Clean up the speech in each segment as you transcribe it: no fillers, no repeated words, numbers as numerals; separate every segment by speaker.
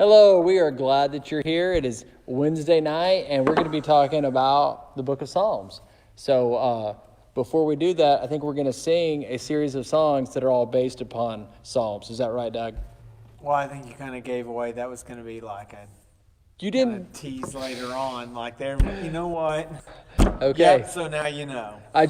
Speaker 1: Hello, we are glad that you're here. It is Wednesday night, and we're going to be talking about the book of Psalms. So before we do that, I think we're going to sing a series of songs that are all based upon Psalms. Is that right, Doug?
Speaker 2: Well, I think you kind of gave away that was going to be like a
Speaker 1: You didn't
Speaker 2: tease later on, like there. You know what?
Speaker 1: Okay.
Speaker 2: Yep, so now you know.
Speaker 1: I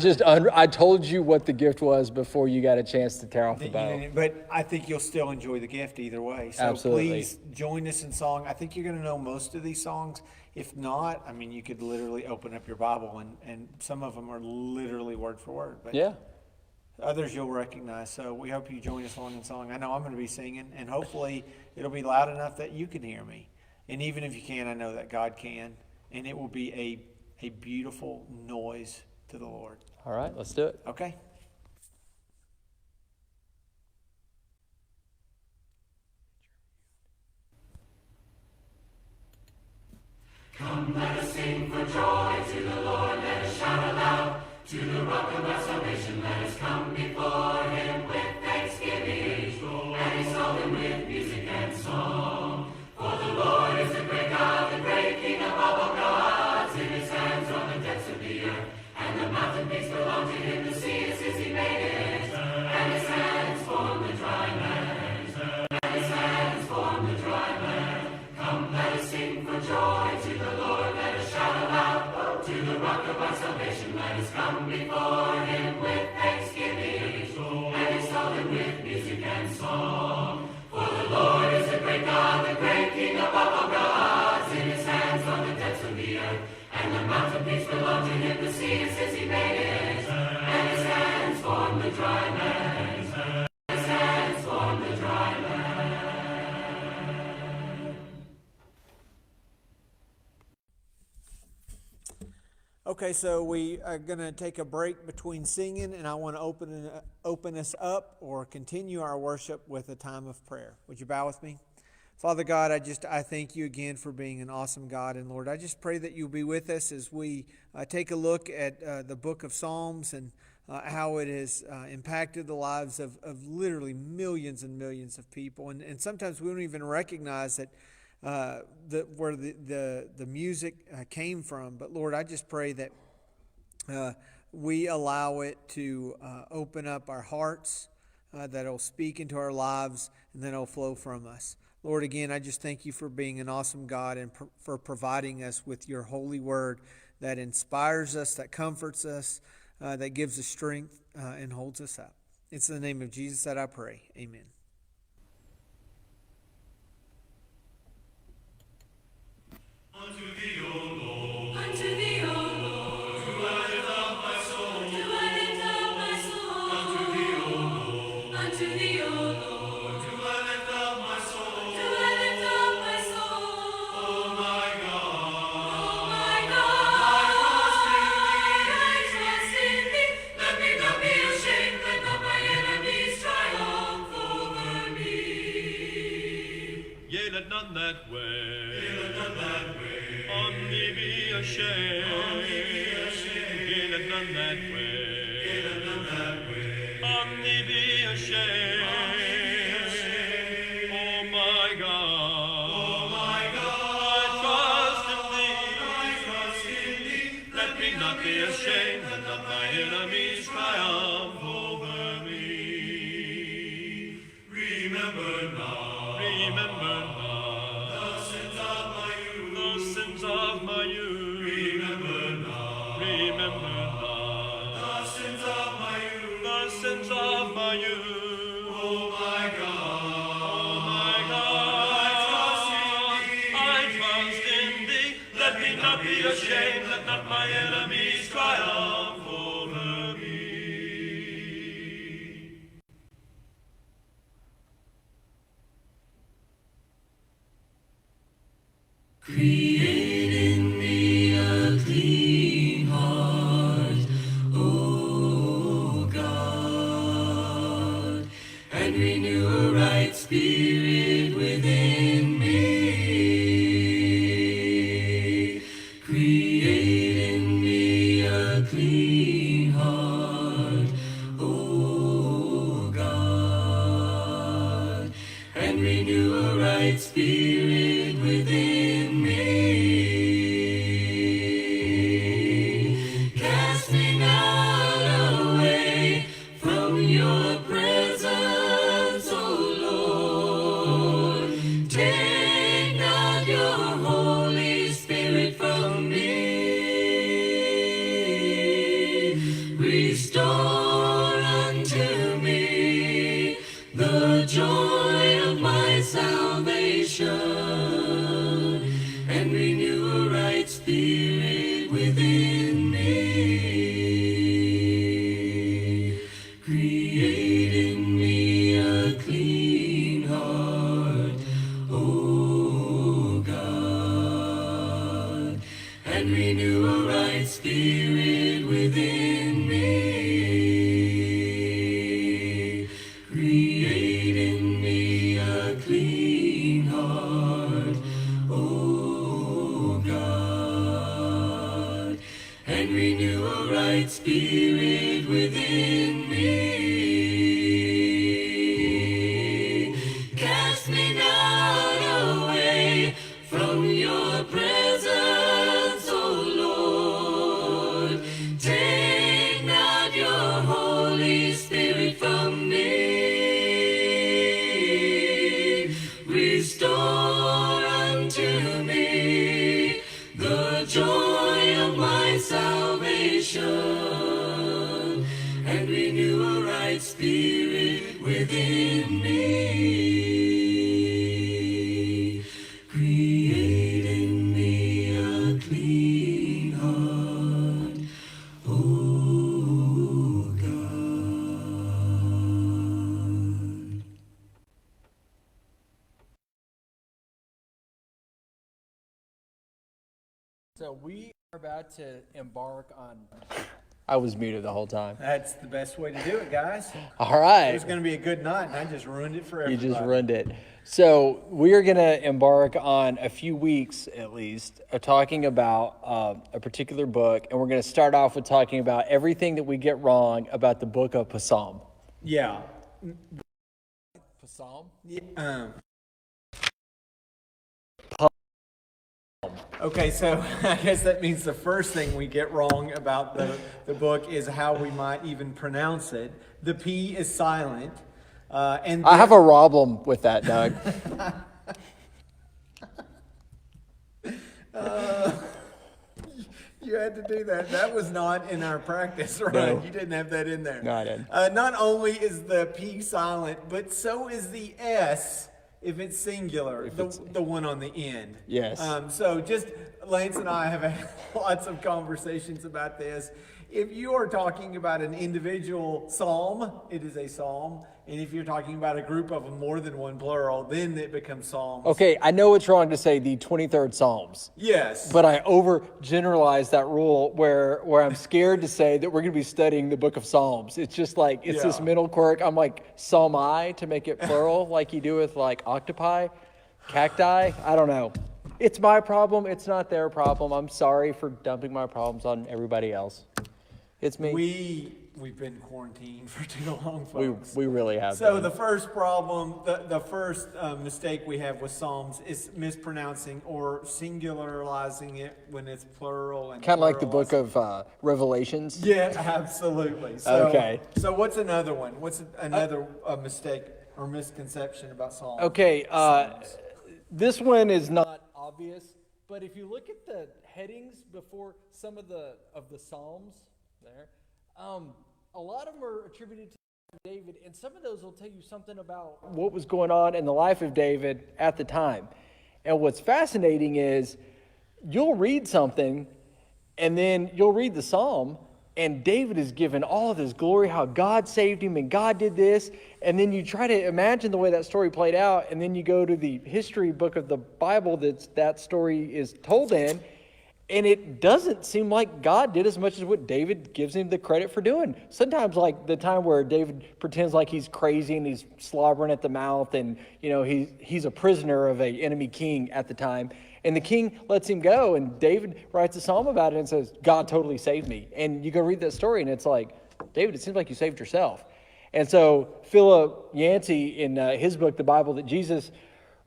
Speaker 1: told you what the gift was before you got a chance to tear off the bow.
Speaker 2: But I think you'll still enjoy the gift either way. So
Speaker 1: Absolutely.
Speaker 2: Please join us in song. I think you're going to know most of these songs. If not, I mean, you could literally open up your Bible and some of them are literally word for word. But
Speaker 1: Yeah.
Speaker 2: others you'll recognize. So we hope you join us along in song. I know I'm going to be singing, and hopefully it'll be loud enough that you can hear me. And even if you can't, I know that God can. And it will be a beautiful noise to the Lord.
Speaker 1: All right, let's do it.
Speaker 2: Okay?
Speaker 3: Come, let us sing for joy to the Lord. Let us shout aloud to the rock of our salvation. Let us come before him with thanksgiving and exalt him with music and song. For the Lord is the great God, the great King of all gods. In his hands are the depths of the earth, and the mountain peaks belong to him. The sea is his, he made it, and his hands form the dry land. And his hands form the dry land. Come, let us sing for joy to the Lord. Let us shout aloud to the rock of our salvation. Let us come before him with thanksgiving and exalt him with music and song. For the Lord is the great God, the great King of all gods. In his hands are the depths of the earth, and the mountain peaks belong to him. The sea is his, he made it, and his hands form the dry land. His hands form the dry land.
Speaker 2: Okay, so we are going to take a break between singing, and I want to open us up or continue our worship with a time of prayer. Would you bow with me? Father God, I thank you again for being an awesome God. And Lord, I just pray that you'll be with us as we take a look at the book of Psalms and how it has impacted the lives of literally millions and millions of people. And sometimes we don't even recognize that where the music came from. But Lord, I just pray that we allow it to open up our hearts, that it'll speak into our lives, and then it'll flow from us. Lord, again, I just thank you for being an awesome God and for providing us with your holy word that inspires us, that comforts us, that gives us strength and holds us up. It's in the name of Jesus that I pray. Amen.
Speaker 3: Unto thee, O Lord. Unto thee, O Lord. Do I lift up my soul. Do I lift up my soul. Unto thee, O Lord. Unto thee, O Lord. Do I lift up my soul. Do I lift up my soul. Oh my God. Oh my God. I trust in thee. Let me not be ashamed. Let not my enemies triumph over me.
Speaker 4: Yea, let none that way.
Speaker 3: Let none that way.
Speaker 4: On thee be ashamed. Yea, let none that way.
Speaker 3: Let none that way.
Speaker 4: On thee be ashamed. Oh my God.
Speaker 3: Oh my God.
Speaker 4: I trust in thee. Let me not be ashamed. Let not my enemies triumph over me.
Speaker 3: Remember now.
Speaker 4: Remember now
Speaker 3: The sins of my youth.
Speaker 4: the sins of my youth.
Speaker 3: Remember now.
Speaker 4: Remember now
Speaker 3: The sins of my youth.
Speaker 4: the sins of my youth.
Speaker 3: Oh my God.
Speaker 4: Oh my God, I trust in thee. Let me not be ashamed. Let not my enemies triumph over me.
Speaker 3: Create in me a clean heart, O God, and renew a right spirit within me. Create in me a clean heart, O God, and renew a right spirit renew a right spirit within me. Create in me a clean heart, O God, and renew a right spirit within me. Cast me not away from your presence, O Lord. Take not your Holy Spirit from me. Restore unto me the joy of my salvation, and renew a right spirit within me. Create in me a clean heart, O God.
Speaker 1: So we are about to embark on. I was muted the whole time.
Speaker 2: That's the best way to do it, guys.
Speaker 1: All
Speaker 2: It
Speaker 1: right.
Speaker 2: was going to be a good night, and I just ruined it for
Speaker 1: You
Speaker 2: everybody.
Speaker 1: just ruined it. So we are going to embark on a few weeks, at least, of talking about a particular book, and we're going to start off with talking about everything that we get wrong about the book of Psalm.
Speaker 2: Yeah.
Speaker 1: Psalm?
Speaker 2: Okay, so I guess that means the first thing we get wrong about the book is how we might even pronounce it. The P is silent. And
Speaker 1: I have a problem with that, Doug.
Speaker 2: You had to do that. That was not in our practice, right?
Speaker 1: No.
Speaker 2: You didn't have that in there.
Speaker 1: No, I didn't.
Speaker 2: Not only is the P silent, but so is the S if it's singular, the one on the end.
Speaker 1: Yes.
Speaker 2: So just Lance and I have had lots of conversations about this. If you are talking about an individual psalm, it is a psalm. And if you're talking about a group of more than one plural, then it becomes psalms.
Speaker 1: Okay, I know it's wrong to say the 23rd Psalms.
Speaker 2: Yes.
Speaker 1: But I overgeneralize that rule where I'm scared to say that we're going to be studying the book of Psalms. It's just like, it's this
Speaker 2: Yeah.
Speaker 1: middle quirk. I'm like, psalmi to make it plural, like you do with like octopi, cacti. I don't know. It's my problem. It's not their problem. I'm sorry for dumping my problems on everybody else. It's me.
Speaker 2: We've been quarantined for too long, folks.
Speaker 1: We really have.
Speaker 2: So
Speaker 1: been.
Speaker 2: the first problem, the first mistake we have with Psalms is mispronouncing or singularizing it when it's plural. And
Speaker 1: Kind of like the book
Speaker 2: pluralizing.
Speaker 1: of Revelations.
Speaker 2: Yeah, absolutely. So,
Speaker 1: Okay.
Speaker 2: So what's another one? What's another mistake or misconception about Psalms?
Speaker 1: Okay,
Speaker 2: Psalms?
Speaker 1: this one is not obvious, but if you look at the headings before some of the Psalms there, a lot of them are attributed to David, and some of those will tell you something about what was going on in the life of David at the time. And what's fascinating is you'll read something, and then you'll read the Psalm, and David is given all of this glory, how God saved him and God did this. And then you try to imagine the way that story played out, and then you go to the history book of the Bible that story is told in, and it doesn't seem like God did as much as what David gives him the credit for doing. Sometimes like the time where David pretends like he's crazy and he's slobbering at the mouth, and he's a prisoner of an enemy king at the time. And the king lets him go, and David writes a psalm about it and says, God totally saved me. And you go read that story, and it's like, David, it seems like you saved yourself. And so Philip Yancey, in his book, The Bible That Jesus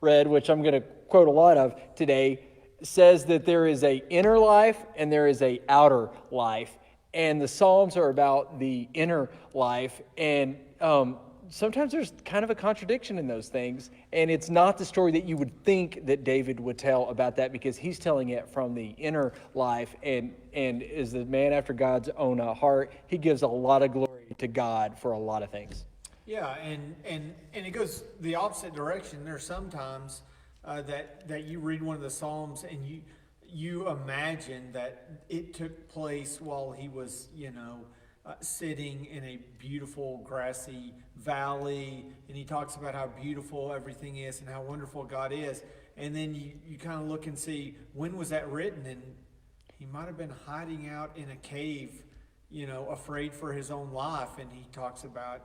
Speaker 1: Read, which I'm going to quote a lot of today, says that there is a inner life and there is a outer life. And the Psalms are about the inner life. And sometimes there's kind of a contradiction in those things, and it's not the story that you would think that David would tell about that, because he's telling it from the inner life, and is the man after God's own heart. He gives a lot of glory to God for a lot of things.
Speaker 2: Yeah, and it goes the opposite direction. There's sometimes that you read one of the Psalms and you imagine that it took place while he was, sitting in a beautiful grassy valley, and he talks about how beautiful everything is and how wonderful God is. And then you kind of look and see, when was that written? And he might have been hiding out in a cave, afraid for his own life, and he talks about,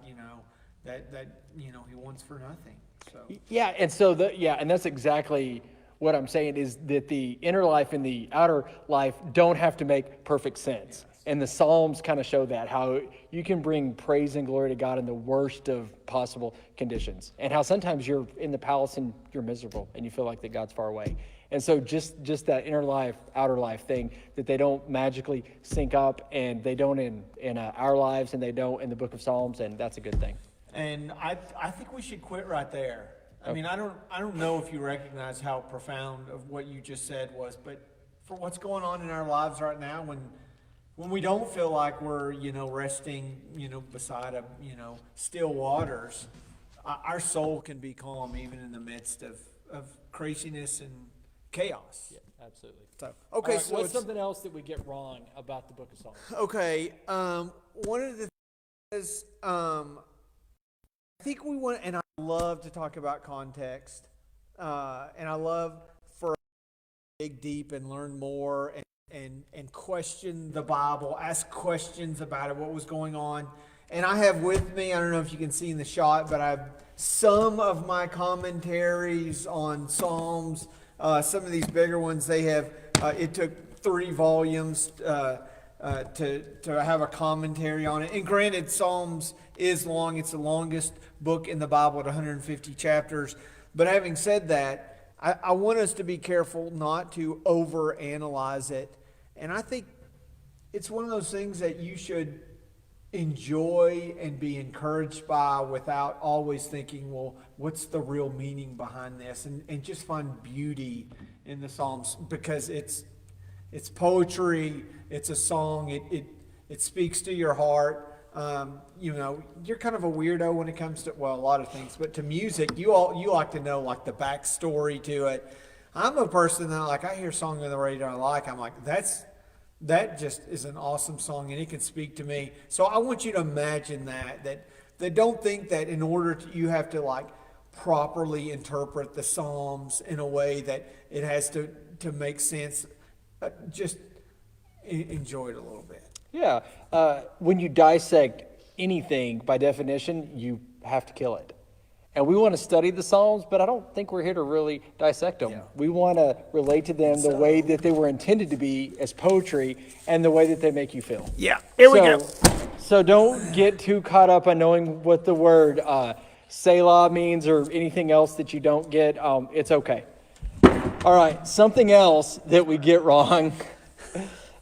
Speaker 2: that he wants for nothing. So
Speaker 1: Yeah, and that's exactly what I'm saying, is that the inner life and the outer life don't have to make perfect sense. And the Psalms kind of show that, how you can bring praise and glory to God in the worst of possible conditions, and how sometimes you're in the palace and you're miserable and you feel like that God's far away. And so just that inner life, outer life thing, that they don't magically sync up, and they don't in our lives, and they don't in the book of Psalms, and that's a good thing.
Speaker 2: And I think we should quit right there. I mean, I don't know if you recognize how profound of what you just said was, but for what's going on in our lives right now, when we don't feel like we're, resting, beside a, still waters, our soul can be calm even in the midst of craziness and chaos.
Speaker 1: Yeah, absolutely.
Speaker 2: So, okay,
Speaker 1: right,
Speaker 2: so
Speaker 1: what's something else that we get wrong about the book of Psalms?
Speaker 2: Okay, one of the things is, I think we want, and I love to talk about context, and I love for us to dig deep and learn more and question the Bible, ask questions about it, what was going on. And I have with me, I don't know if you can see in the shot, but I have some of my commentaries on Psalms. Some of these bigger ones, they have, it took 3 volumes to have a commentary on it. And granted, Psalms is long. It's the longest book in the Bible at 150 chapters. But having said that, I want us to be careful not to overanalyze it. And I think it's one of those things that you should enjoy and be encouraged by without always thinking, well, what's the real meaning behind this? And just find beauty in the Psalms, because it's poetry, it's a song, it speaks to your heart. You're kind of a weirdo when it comes to, well, a lot of things, but to music, you like to know like the backstory to it. I'm a person that, like, I hear a song on the radio I like, I'm like, that just is an awesome song, and it can speak to me. So I want you to imagine that don't think that in order to, you have to like properly interpret the Psalms in a way that it has to make sense. Just enjoy it a little bit.
Speaker 1: Yeah, when you dissect anything, by definition, you have to kill it. And we want to study the Psalms, but I don't think we're here to really dissect them.
Speaker 2: Yeah.
Speaker 1: We want to relate to them the way that they were intended to be as poetry, and the way that they make you feel.
Speaker 2: Yeah, here we go.
Speaker 1: So don't get too caught up on knowing what the word Selah means or anything else that you don't get. It's okay. All right, something else that we get wrong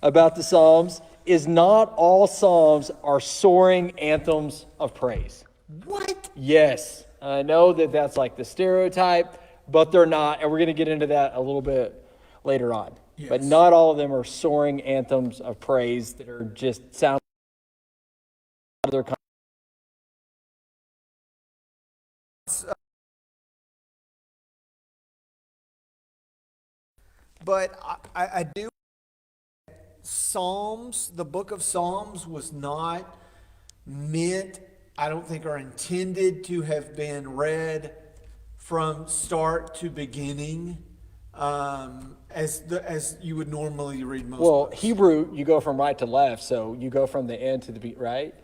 Speaker 1: about the Psalms is not all Psalms are soaring anthems of praise.
Speaker 2: What?
Speaker 1: Yes, I know that that's like the stereotype, but they're not, and we're going to get into that a little bit later on.
Speaker 2: Yes.
Speaker 1: But not all of them are soaring anthems of praise that are just sound out of their
Speaker 2: But I do. Psalms, the book of Psalms was not meant, I don't think, are intended to have been read from start to beginning as you would normally read most books.
Speaker 1: Hebrew, you go from right to left, so you go from the end to the beat, right?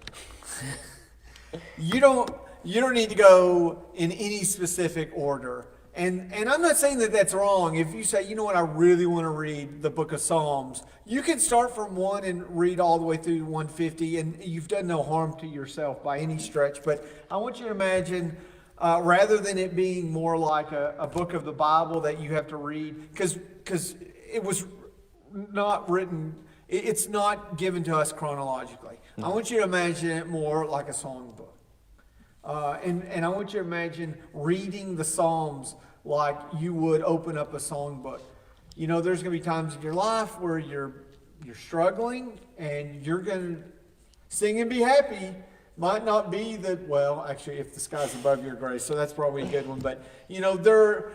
Speaker 2: You don't need to go in any specific order. And I'm not saying that that's wrong. If you say, you know what, I really want to read the book of Psalms, you can start from 1 and read all the way through 150, and you've done no harm to yourself by any stretch. But I want you to imagine, rather than it being more like a book of the Bible that you have to read, because it was not written, it's not given to us chronologically. I want you to imagine it more like a songbook. And I want you to imagine reading the Psalms like you would open up a songbook. You know, there's going to be times in your life where you're struggling, and you're going to sing and be happy. Might not be that, well, actually, if the sky's above your grace, so that's probably a good one. But, you know, there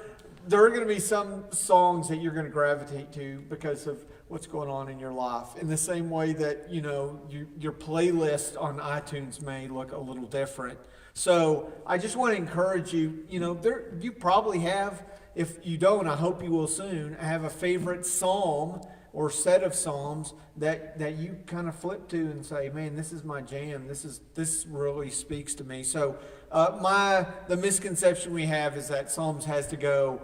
Speaker 2: are going to be some songs that you're going to gravitate to because of what's going on in your life. In the same way that, you know, your playlist on iTunes may look a little different. So I just want to encourage you, you know, you probably have, if you don't, I hope you will soon, have a favorite psalm or set of psalms that you kind of flip to and say, man, this is my jam. This really speaks to me. So the misconception we have is that Psalms has to go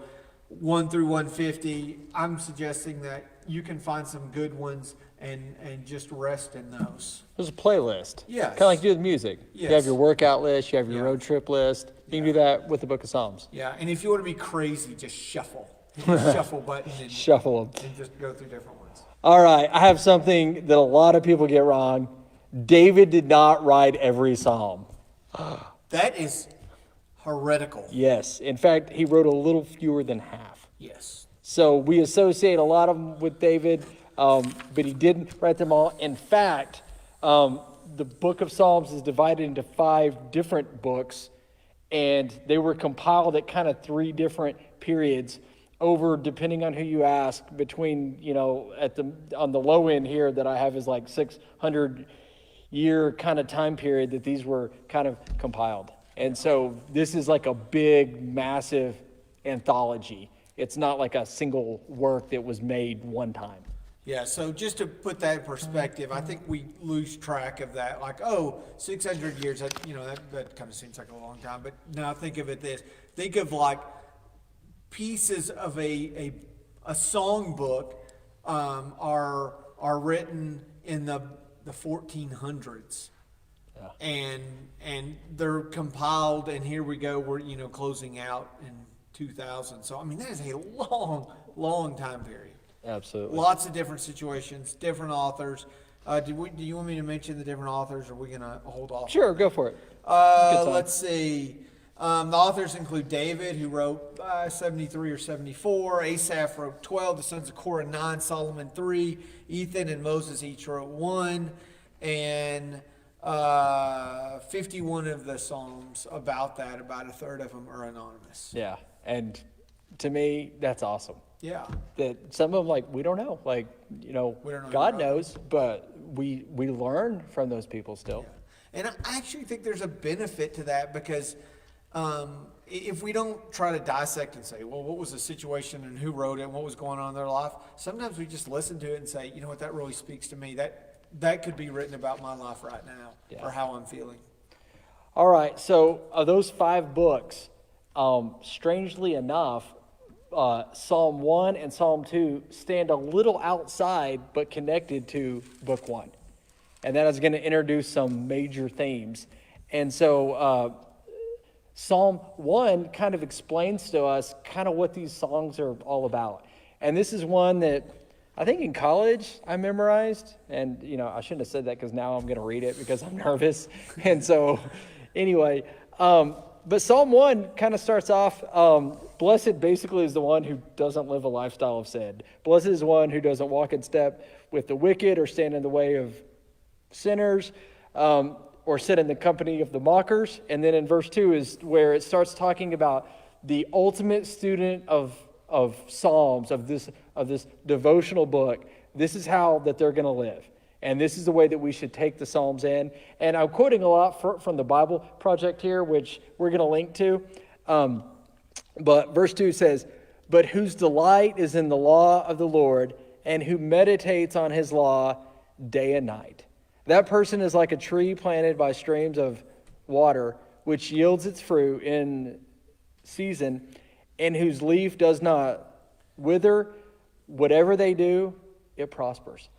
Speaker 2: 1 through 150. I'm suggesting that you can find some good ones and just rest in those.
Speaker 1: There's a playlist.
Speaker 2: Yes.
Speaker 1: Kind of like you do with music.
Speaker 2: Yes.
Speaker 1: You have your workout list, you have your
Speaker 2: Yeah.
Speaker 1: road trip list. You can do that with the Book of Psalms.
Speaker 2: Yeah, and if you want to be crazy, just shuffle. Hit the shuffle button
Speaker 1: Shuffle them.
Speaker 2: and just go through different ones.
Speaker 1: All right, I have something that a lot of people get wrong. David did not write every psalm.
Speaker 2: That is heretical.
Speaker 1: Yes. In fact, he wrote a little fewer than half.
Speaker 2: Yes.
Speaker 1: So we associate a lot of them with David, but he didn't write them all. In fact, the Book of Psalms is divided into 5 different books, and they were compiled at kind of 3 different periods over, depending on who you ask, between, on the low end here that I have is like 600 year kind of time period that these were kind of compiled. And so this is like a big, massive anthology. It's not like a single work that was made one time.
Speaker 2: Yeah, so just to put that in perspective, I think we lose track of that. Like, 600 years, that kind of seems like a long time. But now think of it this. Think of like pieces of a song book are written in the 1400s. Yeah. And they're compiled, and here we go, we're closing out in 2000. So I mean that is a long time period.
Speaker 1: Absolutely.
Speaker 2: Lots of different situations, different authors. Do you want me to mention the different authors, or are we gonna hold off?
Speaker 1: Sure, go for it.
Speaker 2: Let's see. The authors include David, who wrote 73 or 74. Asaph wrote 12. The sons of Korah 9. Solomon 3. Ethan and Moses each wrote 1. And 51 of the Psalms about a third of them are anonymous.
Speaker 1: Yeah, and to me, that's awesome.
Speaker 2: Yeah.
Speaker 1: That some of them, we don't know.
Speaker 2: We don't know
Speaker 1: God knows, but we learn from those people still.
Speaker 2: Yeah. And I actually think there's a benefit to that because if we don't try to dissect and say, well, what was the situation and who wrote it and what was going on in their life, sometimes we just listen to it and say, you know what, that really speaks to me. That could be written about my life right now or how I'm feeling.
Speaker 1: All right, so of those 5 books, strangely enough, Psalm 1 and Psalm 2 stand a little outside but connected to Book 1. And that is going to introduce some major themes. And so Psalm 1 kind of explains to us kind of what these songs are all about. And this is one that I think in college I memorized. And, I shouldn't have said that because now I'm going to read it because I'm nervous. And so anyway, but Psalm 1 kind of starts off, blessed basically is the one who doesn't live a lifestyle of sin. Blessed is the one who doesn't walk in step with the wicked or stand in the way of sinners, or sit in the company of the mockers. And then in verse 2 is where it starts talking about the ultimate student of Psalms, of this devotional book. This is how that they're going to live. And this is the way that we should take the Psalms in. And I'm quoting a lot from the Bible Project here, which we're going to link to. But verse 2 says, but whose delight is in the law of the Lord, and who meditates on his law day and night. That person is like a tree planted by streams of water, which yields its fruit in season, and whose leaf does not wither. Whatever they do, it prospers.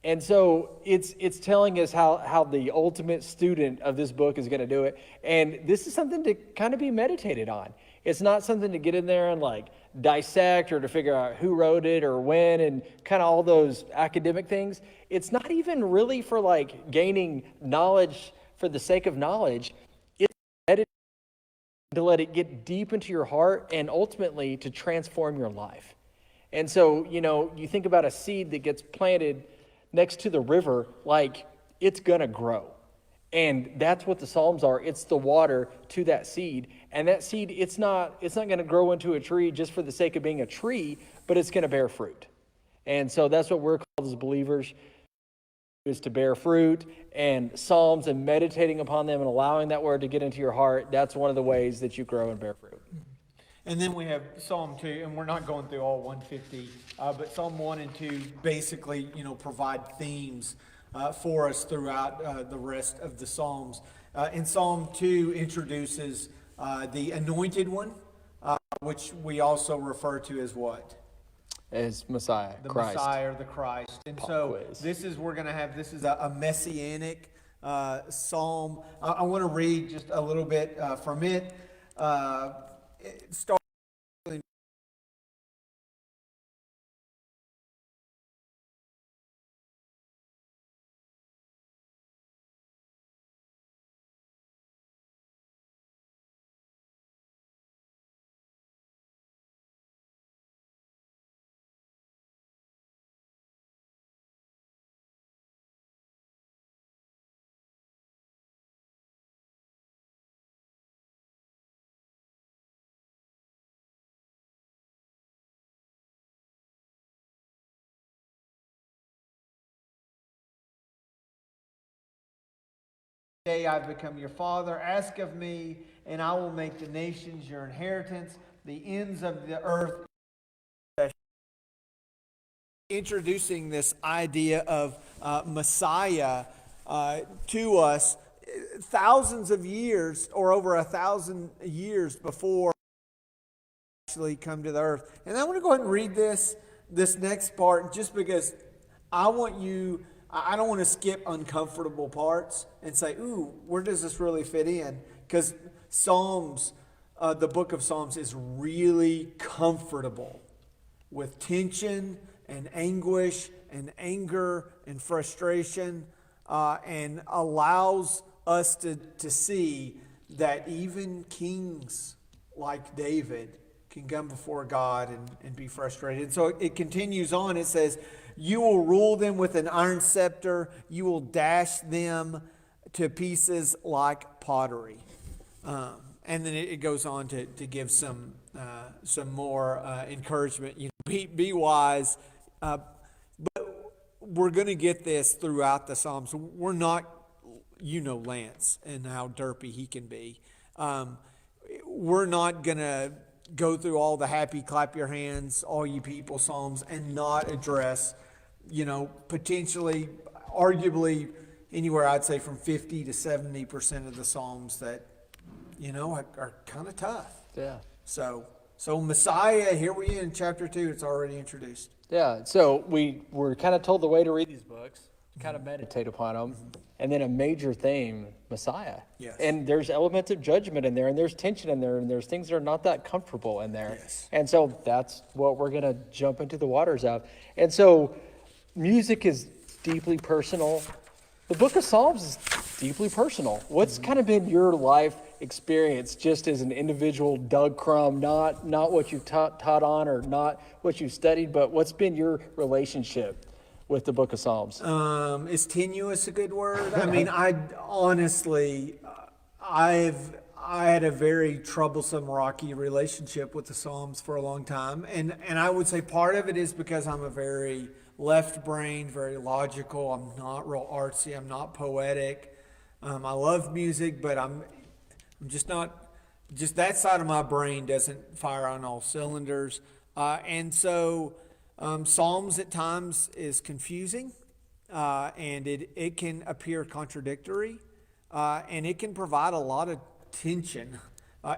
Speaker 1: And so it's telling us how the ultimate student of this book is going to do it. And this is something to kind of be meditated on. It's not something to get in there and dissect or to figure out who wrote it or when and kind of all those academic things. It's not even really for gaining knowledge for the sake of knowledge. It's meditating to let it get deep into your heart and ultimately to transform your life. And so, you think about a seed that gets planted next to the river, it's going to grow. And that's what the Psalms are. It's the water to that seed. And that seed, it's not going to grow into a tree just for the sake of being a tree, but it's going to bear fruit. And so that's what we're called as believers, is to bear fruit. And Psalms and meditating upon them and allowing that word to get into your heart, that's one of the ways that you grow and bear fruit.
Speaker 2: And then we have Psalm 2, and we're not going through all 150, but Psalm 1 and 2 basically, provide themes for us throughout the rest of the Psalms. And Psalm 2 introduces the Anointed One, which we also refer to as what?
Speaker 1: As Messiah,
Speaker 2: The
Speaker 1: Christ.
Speaker 2: Messiah or the Christ. And
Speaker 1: Pop
Speaker 2: so
Speaker 1: quiz.
Speaker 2: this is a messianic psalm. I want to read just a little bit from it. Start. Day I've become your father. Ask of me, and I will make the nations your inheritance, the ends of the earth. Introducing this idea of Messiah to us thousands of years, or over 1,000 years before actually come to the earth. And I want to go ahead and read this next part just because I don't want to skip uncomfortable parts and say, ooh, where does this really fit in? Because Psalms, the book of Psalms is really comfortable with tension and anguish and anger and frustration, and allows us to see that even kings like David can come before God and be frustrated. And so it continues on. It says, you will rule them with an iron scepter. You will dash them to pieces like pottery. And then it goes on to give some more encouragement. Be wise. But we're going to get this throughout the Psalms. We're not, Lance and how derpy he can be. We're not going to go through all the happy, clap your hands, all you people Psalms and not address, potentially, arguably, anywhere I'd say from 50 to 70% of the Psalms that, are kind of tough.
Speaker 1: Yeah.
Speaker 2: So Messiah, here we are in chapter 2, it's already introduced.
Speaker 1: Yeah, so we were kind of told the way to read these books, kind of meditate upon them, and then a major theme, Messiah.
Speaker 2: Yes.
Speaker 1: And there's elements of judgment in there, and there's tension in there, and there's things that are not that comfortable in there.
Speaker 2: Yes.
Speaker 1: And so that's what we're going to jump into the waters of. And so music is deeply personal. The book of Psalms is deeply personal. What's kind of been your life experience just as an individual Doug Crum, not what you've taught on or not what you've studied, but what's been your relationship with the book of Psalms?
Speaker 2: Is tenuous a good word? I mean, I honestly, I had a very troublesome, rocky relationship with the Psalms for a long time. And I would say part of it is because I'm a very left-brained, very logical. I'm not real artsy. I'm not poetic. I love music, but I'm just not, just that side of my brain doesn't fire on all cylinders. And so Psalms at times is confusing, and it can appear contradictory, and it can provide a lot of tension.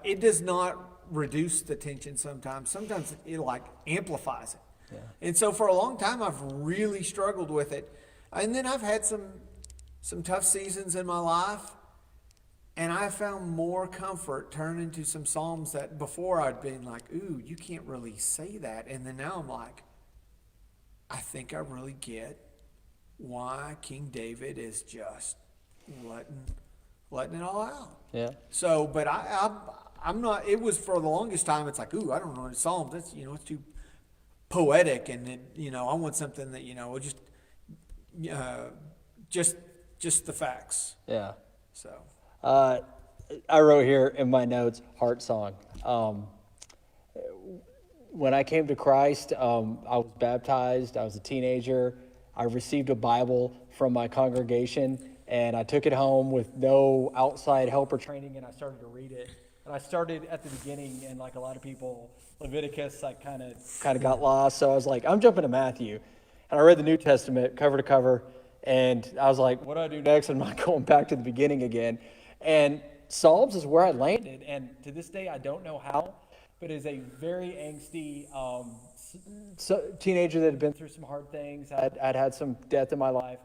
Speaker 2: It does not reduce the tension sometimes. Sometimes it amplifies it. Yeah. And so for a long time, I've really struggled with it. And then I've had some tough seasons in my life, and I found more comfort turning to some Psalms that before I'd been like, ooh, you can't really say that. And then now I'm like, I think I really get why King David is just letting it all out. Yeah. So, but I'm not, it was for the longest time, it's like, ooh, I don't know, the Psalms, that's, it's too poetic, and I want something that, just the facts. Yeah. So. I wrote here in my notes, heart song. When I came to Christ, I was baptized. I was a teenager. I received a Bible from my congregation, and I took it home with no outside help or training, and I started to read it.
Speaker 1: And I started at the beginning, and like a lot of people, Leviticus, I kind of got lost. So I was like, I'm jumping to Matthew. And I read the New Testament cover to cover, and I was like, what do I do next? I'm not going back to the beginning again. And Psalms is where I landed, and to this day, I don't know how, but as a very angsty teenager that had been through some hard things, I'd had some death in my life.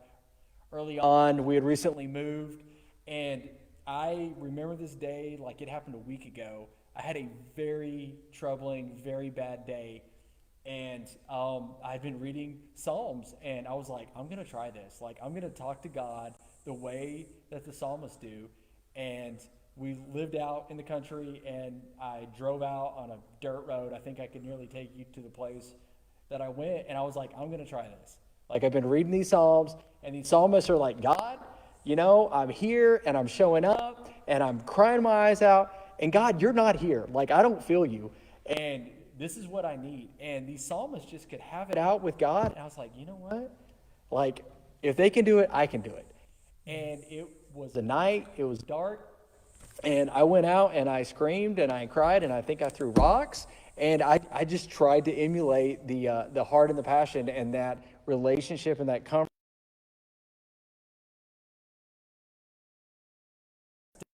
Speaker 1: Early on, we had recently moved, and I remember this day like it happened a week ago. I had a very troubling, very bad day, and I'd been reading Psalms, and I was like, I'm going to try this. Like, I'm going to talk to God the way that the psalmists do. And we lived out in the country, and I drove out on a dirt road. I think I could nearly take you to the place that I went, and I was like, I'm going to try this. Like, I've been reading these Psalms, and these psalmists are like, God, you know, I'm here, and I'm showing up, and I'm crying my eyes out, and God, you're not here. Like, I don't feel you, and this is what I need. And these psalmists just could have it out with God, and I was like, you know what? Like, if they can do it, I can do it. And it was a night, it was dark, and I went out and I screamed and I cried, and I think I threw rocks, and I just tried to emulate the heart and the passion and that relationship and that comfort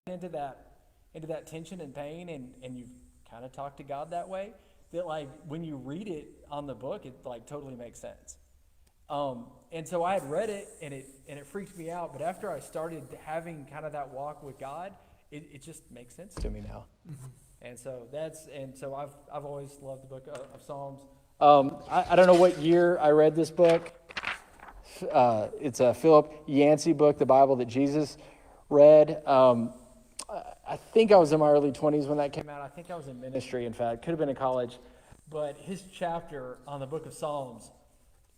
Speaker 1: into that tension and pain, and you kind of talk to God that way, that like when you read it on the book, it like totally makes sense. And so I had read it, and it freaked me out. But after I started having kind of that walk with God, it just makes sense to me now. Mm-hmm. And so I've always loved the book of Psalms. I don't know what year I read this book. It's a Philip Yancey book, the Bible that Jesus read. I think I was in my early 20s when that came out. I think I was in ministry, in fact. Could have been in college. But his chapter on the book of Psalms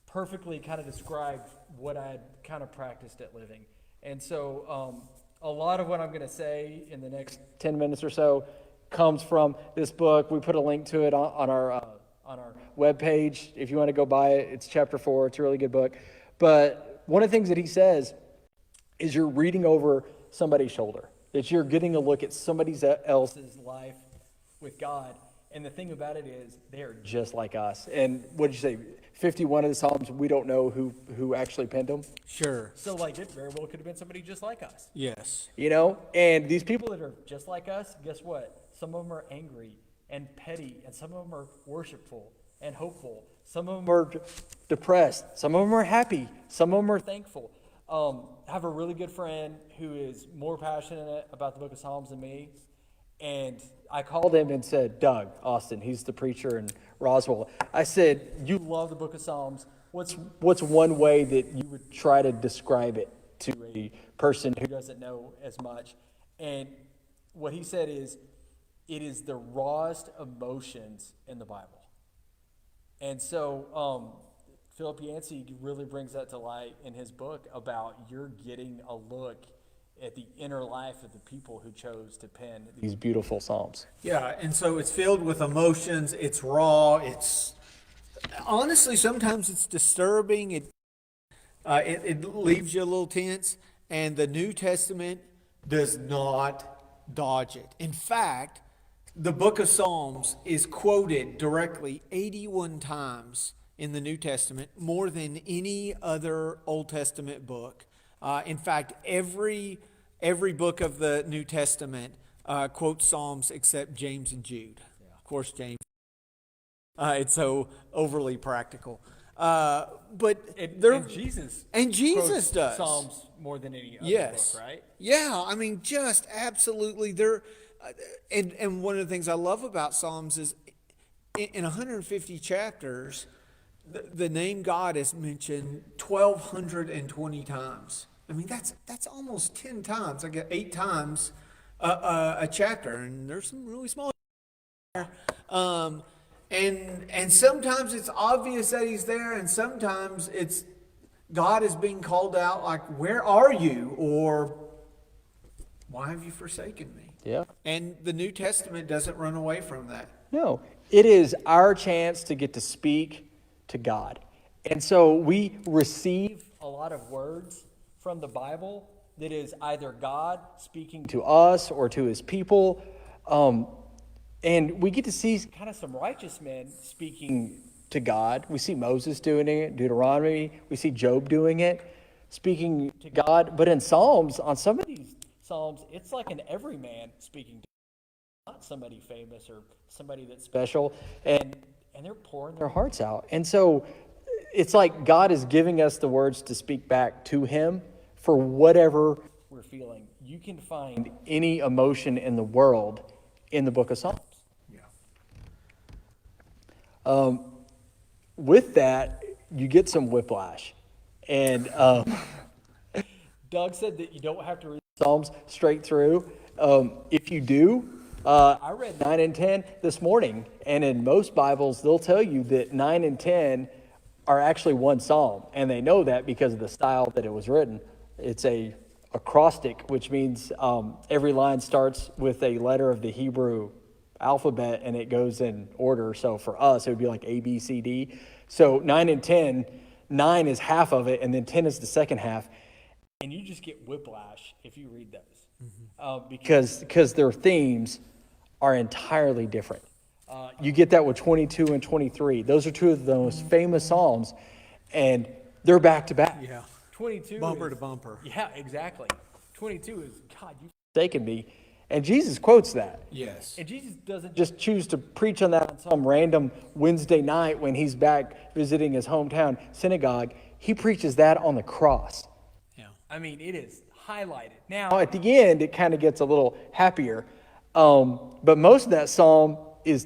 Speaker 1: perfectly kind of described what I had kind of practiced at living. And so a lot of what I'm going to say in the next 10 minutes or so comes from this book. We put a link to it on our webpage. If you want to go buy it, it's chapter 4. It's a really good book. But one of the things that he says is you're reading over somebody's shoulder, that you're getting a look at somebody else's life with God. And the thing about it is they're just like us. And what did you say? 51 of the Psalms, we don't know who actually penned them.
Speaker 2: Sure.
Speaker 1: So like it very well could have been somebody just like us.
Speaker 2: Yes.
Speaker 1: You know, and these people that are just like us, guess what? Some of them are angry and petty, and some of them are worshipful and hopeful. Some of them are depressed. Some of them are happy. Some of them are thankful. I have a really good friend who is more passionate about the book of Psalms than me. And I called him and said, Doug Austin, he's the preacher in Roswell. I said, you love the book of Psalms. What's one way that you would try to describe it to a person who doesn't know as much? And what he said is, it is the rawest emotions in the Bible. And so Philip Yancey really brings that to light in his book about you're getting a look at the inner life of the people who chose to pen these beautiful psalms.
Speaker 2: Yeah, and so it's filled with emotions. It's raw. It's honestly sometimes it's disturbing. It leaves you a little tense. And the New Testament does not dodge it. In fact, the book of Psalms is quoted directly 81 times in the New Testament, more than any other Old Testament book. In fact, every book of the New Testament quotes Psalms except James and Jude. Yeah. Of course, James. It's so overly practical.
Speaker 1: Jesus
Speaker 2: does
Speaker 1: Psalms more than any other book, right?
Speaker 2: Yeah, I mean, just absolutely. And one of the things I love about Psalms is in 150 chapters, the name God is mentioned 1,220 times. I mean, that's almost 10 times. I get 8 times a chapter, and there's some really small there. And sometimes it's obvious that he's there, and sometimes it's God is being called out, like, where are you? Or why have you forsaken me?
Speaker 1: Yeah.
Speaker 2: And the New Testament doesn't run away from that.
Speaker 1: No, it is our chance to get to speak to God. And so we receive a lot of words from the Bible that is either God speaking to us or to his people. And we get to see kind of some righteous men speaking to God. We see Moses doing it, Deuteronomy. We see Job doing it, speaking to God. But in Psalms, on some of these Psalms, it's like an everyman speaking to God, not somebody famous or somebody that's special. And they're pouring their hearts out. And so it's like God is giving us the words to speak back to him for whatever we're feeling. You can find any emotion in the world in the book of Psalms. With that, you get some whiplash. And Doug said that you don't have to read Psalms straight through. If you do, I read 9 and 10 this morning, and in most Bibles, they'll tell you that 9 and 10 are actually one psalm, and they know that because of the style that it was written. It's a acrostic, which means every line starts with a letter of the Hebrew alphabet and it goes in order. So for us, it would be like A, B, C, D. So 9 and 10, 9 is half of it, and then 10 is the second half. And you just get whiplash if you read those, because their themes are entirely different. You get that with 22 and 23. Those are two of the most famous Psalms, and they're back to back.
Speaker 2: Yeah.
Speaker 1: 22
Speaker 2: Bumper to bumper.
Speaker 1: Yeah, exactly. 22 is, God, you've forsaken me. And Jesus quotes that.
Speaker 2: Yes.
Speaker 1: And Jesus doesn't just choose to preach on that on some random Wednesday night when he's back visiting his hometown synagogue. He preaches that on the cross.
Speaker 2: Yeah.
Speaker 1: I mean, it is highlighted. Now, at the end, it kind of gets a little happier. But most of that psalm is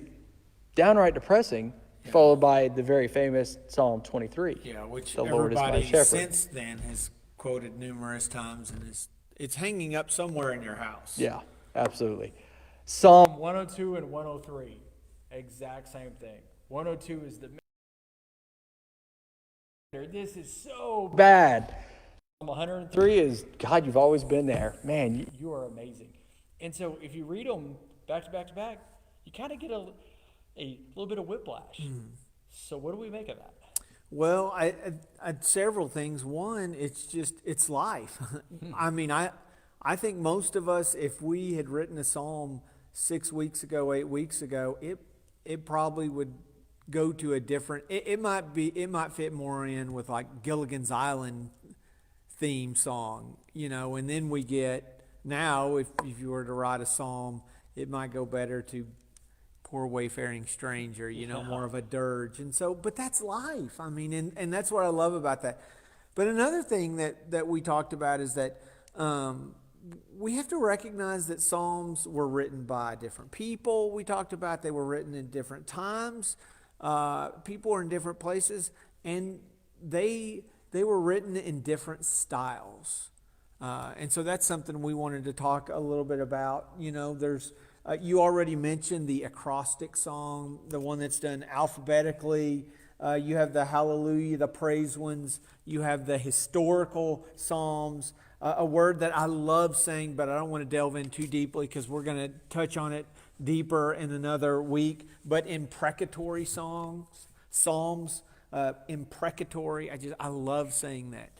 Speaker 1: downright depressing, followed by the very famous Psalm 23.
Speaker 2: Yeah, which
Speaker 1: the Lord is my
Speaker 2: everybody
Speaker 1: shepherd.
Speaker 2: since then has quoted numerous times, and it's hanging up somewhere in your house.
Speaker 1: Yeah, absolutely. Psalm 102 and 103, exact same thing. 102 is the this is so bad. Psalm 103 is, God, you've always been there. Man, you are amazing. And so if you read them back to back to back, you kind of get a little bit of whiplash. So what do we make of that?
Speaker 2: Well, I several things. One, it's life. I mean, I think most of us, if we had written a psalm 6 weeks ago, 8 weeks ago, it probably would go to a different. It might fit more in with like Gilligan's Island theme song, and then we get now if you were to write a psalm, it might go better to Poor Wayfaring Stranger, more of a dirge. And so, but that's life. I mean, and that's what I love about that. But another thing that we talked about is that we have to recognize that Psalms were written by different people. We talked about they were written in different times. People were in different places, and they were written in different styles. And so that's something we wanted to talk a little bit about. There's you already mentioned the acrostic song, the one that's done alphabetically. You have the Hallelujah, the praise ones. You have the historical Psalms, a word that I love saying, but I don't want to delve in too deeply because we're going to touch on it deeper in another week. But imprecatory Psalms, imprecatory. I love saying that.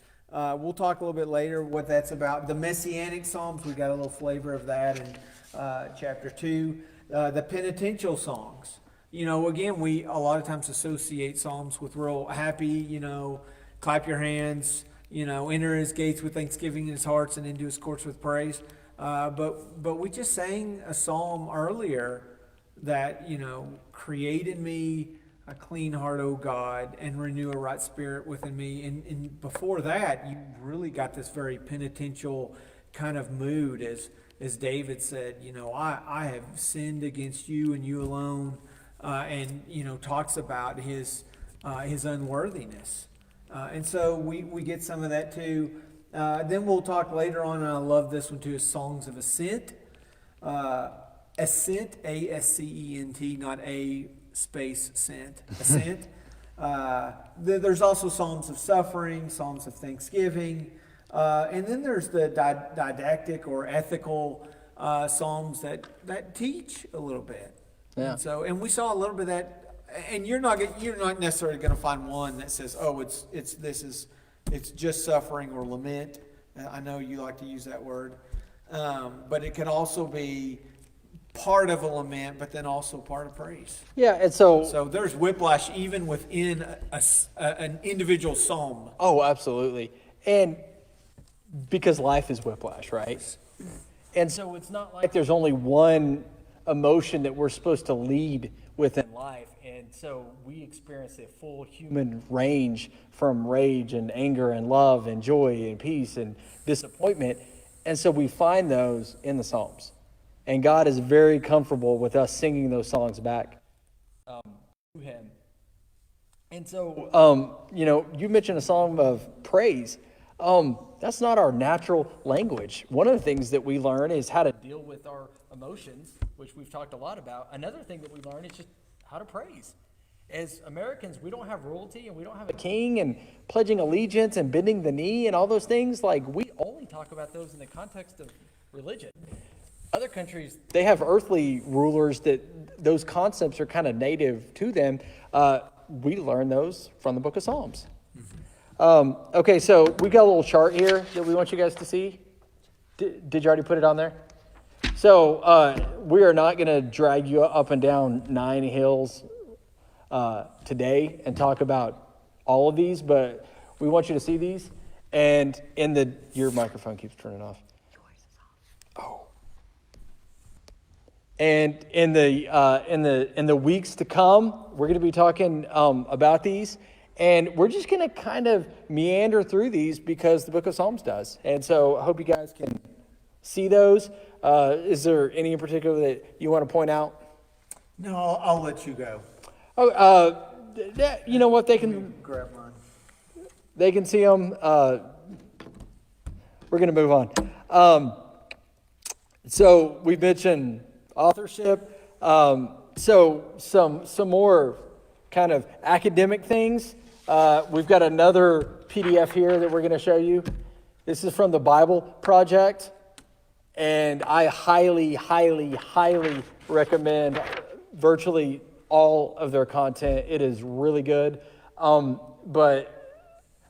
Speaker 2: We'll talk a little bit later what that's about. The Messianic Psalms, we got a little flavor of that in chapter 2. The penitential songs. Again, we a lot of times associate Psalms with real happy, clap your hands, enter his gates with thanksgiving in his hearts and into his courts with praise. But we just sang a psalm earlier that, create in me a clean heart, O God, and renew a right spirit within me. And before that, you really got this very penitential kind of mood as David said, I have sinned against you and you alone, and talks about his unworthiness, and so we get some of that too. Then we'll talk later on, and I love this one too, is songs of ascent. Ascent, A-S-C-E-N-T, not a space sent. Ascent. There's also psalms of suffering, psalms of thanksgiving. And then there's the didactic or ethical psalms that teach a little bit.
Speaker 1: Yeah.
Speaker 2: And we saw a little bit of that. And you're not necessarily going to find one that says, oh, it's just suffering or lament. I know you like to use that word, but it can also be part of a lament, but then also part of praise.
Speaker 1: Yeah, and so
Speaker 2: So there's whiplash even within an individual psalm.
Speaker 1: oh, absolutely. And because life is whiplash, right? And so it's not like there's only one emotion that we're supposed to lead within life. And so we experience a full human range from rage and anger and love and joy and peace and disappointment. And so we find those in the Psalms. And God is very comfortable with us singing those songs back to Him. And so, you mentioned a song of praise. That's not our natural language. One of the things that we learn is how to deal with our emotions, which we've talked a lot about. Another thing that we learn is just how to praise. As Americans, we don't have royalty and we don't have a king and pledging allegiance and bending the knee and all those things. Like, we only talk about those in the context of religion. Other countries, they have earthly rulers that those concepts are kind of native to them. We learn those from the book of Psalms. Okay, so we got a little chart here that we want you guys to see. Did you already put it on there? So we are not going to drag you up and down 9 hills today and talk about all of these, but we want you to see these. And your microphone keeps turning off. Oh. And in the weeks to come, we're going to be talking about these, and we're just going to kind of meander through these because the Book of Psalms does. And so I hope you guys can see those. Is there any in particular that you want to point out?
Speaker 2: No, I'll let you go.
Speaker 1: Oh, you know what? They can
Speaker 2: Grab mine.
Speaker 1: They can see them. We're going to move on. So we mentioned authorship. So some more kind of academic things. We've got another PDF here that we're going to show you. This is from the Bible Project, and I highly, highly, highly recommend virtually all of their content. It is really good. But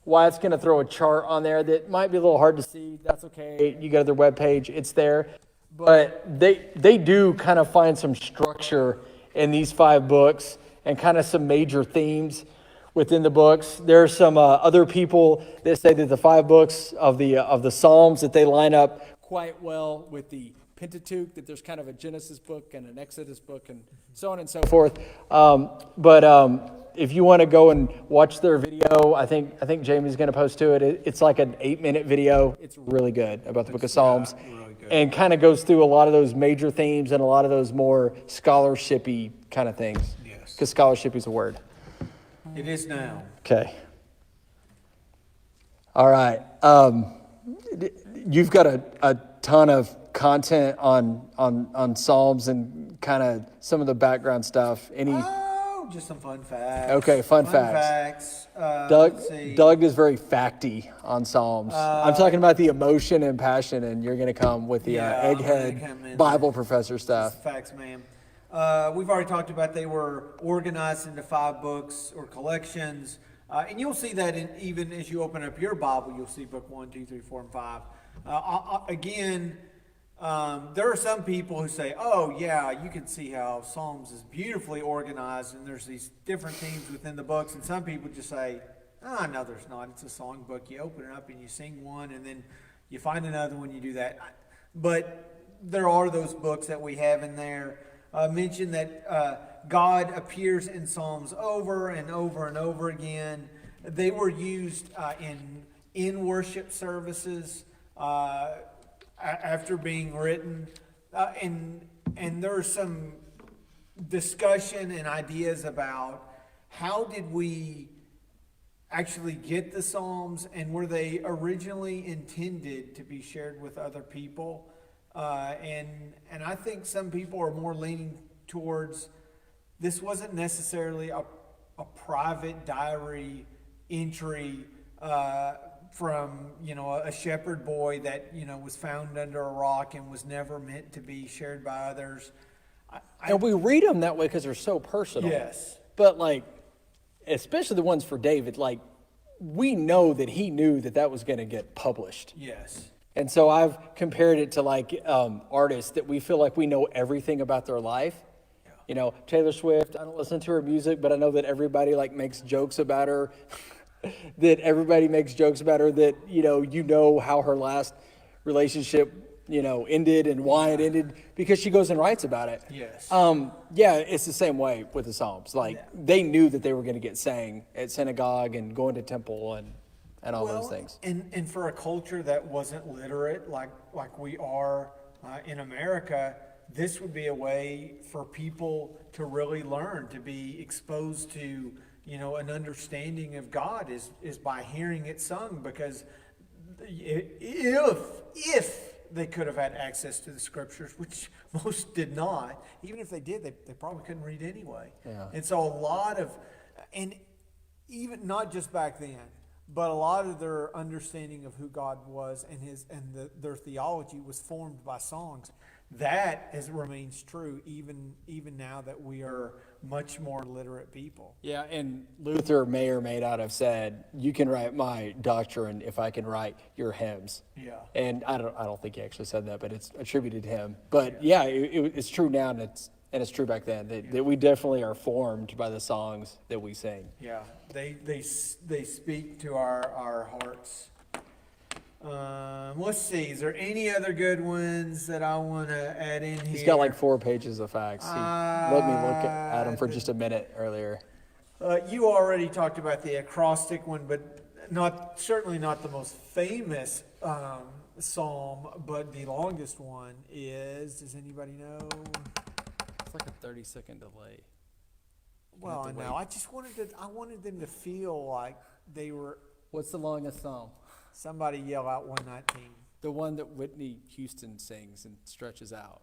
Speaker 1: Wyatt's going to throw a chart on there that might be a little hard to see. That's okay. You go to their webpage. It's there. But they do kind of find some structure in these 5 books and kind of some major themes within the books. There are some other people that say that the 5 books of the Psalms, that they line up quite well with the Pentateuch, that there's kind of a Genesis book and an Exodus book and so on and so forth. But if you want to go and watch their video, I think Jamie's going to post to it. It's like an 8-minute video. It's really good about the book of Psalms.
Speaker 2: Really good.
Speaker 1: And kind of goes through a lot of those major themes and a lot of those more scholarship-y kind of things.
Speaker 2: Yes.
Speaker 1: Because scholarship is a word.
Speaker 2: It is now.
Speaker 1: Okay. All right. You've got a ton of content on Psalms and kind of some of the background stuff.
Speaker 2: Just some fun facts.
Speaker 1: Okay, fun
Speaker 2: facts.
Speaker 1: Doug is very facty on Psalms. I'm talking about the emotion and passion, and you're going to come with the egghead Bible professor stuff.
Speaker 2: Facts, ma'am. We've already talked about they were organized into 5 books or collections. And you'll see that even as you open up your Bible, you'll see book 1, 2, 3, 4, and 5. Again, there are some people who say, oh, yeah, you can see how Psalms is beautifully organized and there's these different themes within the books. And some people just say, no, there's not. It's a song book. You open it up and you sing one and then you find another one, you do that. But there are those books that we have in there. Mention that God appears in Psalms over and over and over again. They were used in worship services after being written. And there's some discussion and ideas about how did we actually get the Psalms, and were they originally intended to be shared with other people? And I think some people are more leaning towards this wasn't necessarily a private diary entry from a shepherd boy that was found under a rock and was never meant to be shared by others.
Speaker 1: And we read them that way because they're so personal.
Speaker 2: Yes.
Speaker 1: But especially the ones for David, we know that he knew that was going to get published.
Speaker 2: Yes.
Speaker 1: And so I've compared it to like artists that we feel like we know everything about their life. You know, Taylor Swift, I don't listen to her music, but I know that everybody like makes jokes about her, that everybody makes jokes about her, that, you know how her last relationship, ended and why it ended because she goes and writes about it.
Speaker 2: Yes.
Speaker 1: Yeah, it's the same way with the Psalms. Like they knew that they were going to get sang at synagogue and going to temple and all those things.
Speaker 2: And for a culture that wasn't literate like we are in America, this would be a way for people to really learn, to be exposed to, an understanding of God is by hearing it sung, because if they could have had access to the scriptures, which most did not, even if they did, they probably couldn't read anyway.
Speaker 1: Yeah.
Speaker 2: And so and even not just back then, but a lot of their understanding of who God was and their theology was formed by songs. That remains true even now that we are much more literate people.
Speaker 1: Yeah, and Luther may or may not have said, "You can write my doctrine if I can write your hymns."
Speaker 2: Yeah.
Speaker 1: And I don't think he actually said that, but it's attributed to him. But yeah, it's true now, and it's true back then that we definitely are formed by the songs that we sing.
Speaker 2: Yeah, they speak to our hearts. Let's see. Is there any other good ones that I want to add in here?
Speaker 1: He's got like 4 pages of facts. He let me look at them for just a minute earlier.
Speaker 2: You already talked about the acrostic one, but certainly not the most famous psalm, but the longest one is. Does anybody know?
Speaker 1: It's like a 30-second delay.
Speaker 2: Well, I know. I wanted them to feel like they were.
Speaker 1: What's the longest psalm?
Speaker 2: Somebody yell out 119.
Speaker 1: The one that Whitney Houston sings and stretches out.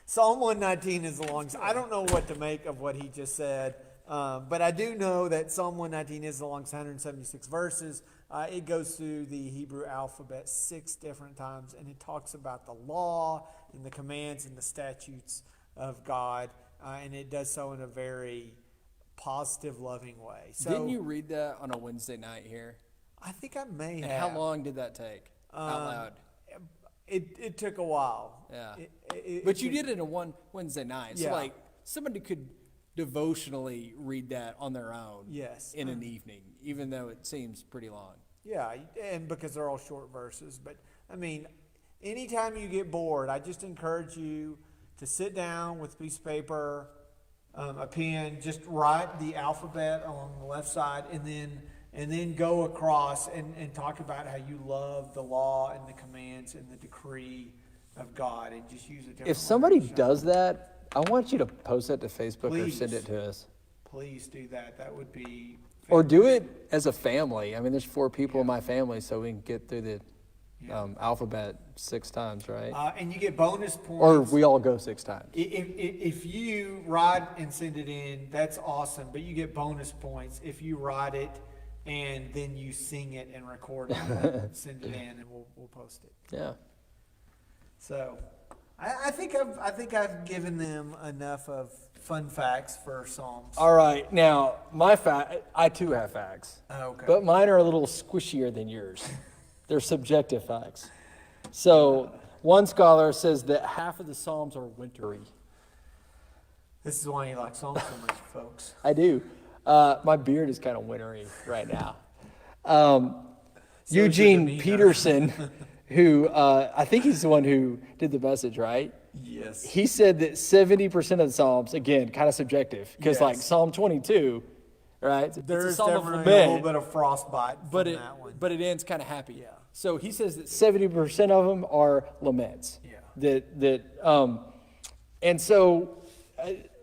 Speaker 2: Psalm 119 is the longest. I don't know what to make of what he just said, but I do know that Psalm 119 is the longest, 176 verses. It goes through the Hebrew alphabet 6 different times, and it talks about the law and the commands and the statutes of God, and it does so in a very positive, loving way. So,
Speaker 1: didn't you read that on a Wednesday night here?
Speaker 2: I think I may
Speaker 1: And
Speaker 2: have.
Speaker 1: how long did that take? Out loud.
Speaker 2: It took a while.
Speaker 1: Yeah.
Speaker 2: But
Speaker 1: you did it in one Wednesday night. So,
Speaker 2: Yeah.
Speaker 1: like, somebody could devotionally read that on their own.
Speaker 2: Yes.
Speaker 1: In an evening, even though it seems pretty long.
Speaker 2: Yeah, and because they're all short verses. But, I mean, anytime you get bored, I just encourage you to sit down with a piece of paper, a pen, just write the alphabet on the left side, and then go across and talk about how you love the law and the commands and the decree of God, and just use it.
Speaker 1: If somebody does that, I want you to post that to Facebook or
Speaker 2: Please.
Speaker 1: send it to us.
Speaker 2: Please do that. That would be.
Speaker 1: Or do it as a family. I mean, there's 4 people in my family, so we can get through the alphabet 6 times, right?
Speaker 2: And you get bonus points.
Speaker 1: Or we all go 6 times.
Speaker 2: If you write and send it in, that's awesome. But you get bonus points if you write it and then you sing it and record it, and send it in, and we'll post it.
Speaker 1: Yeah.
Speaker 2: So, I think I've given them enough of fun facts for Psalms.
Speaker 1: All right. Now, I too have facts.
Speaker 2: Okay.
Speaker 1: But mine are a little squishier than yours. They're subjective facts. So, one scholar says that half of the Psalms are wintry.
Speaker 2: This is why you like Psalms so much, folks.
Speaker 1: I do. My beard is kind of wintry right now. Eugene Peterson, who I think he's the one who did the message, right?
Speaker 2: Yes.
Speaker 1: He said that 70% of the Psalms, again, kind of subjective, because like
Speaker 2: Yes.
Speaker 1: Psalm 22, right? It's a
Speaker 2: There's
Speaker 1: psalm of
Speaker 2: definitely a little
Speaker 1: lament,
Speaker 2: bit of frostbite
Speaker 1: but
Speaker 2: from
Speaker 1: it
Speaker 2: that one.
Speaker 1: but it ends kind of happy.
Speaker 2: Yeah.
Speaker 1: So he says that 70% of them are laments.
Speaker 2: Yeah.
Speaker 1: And so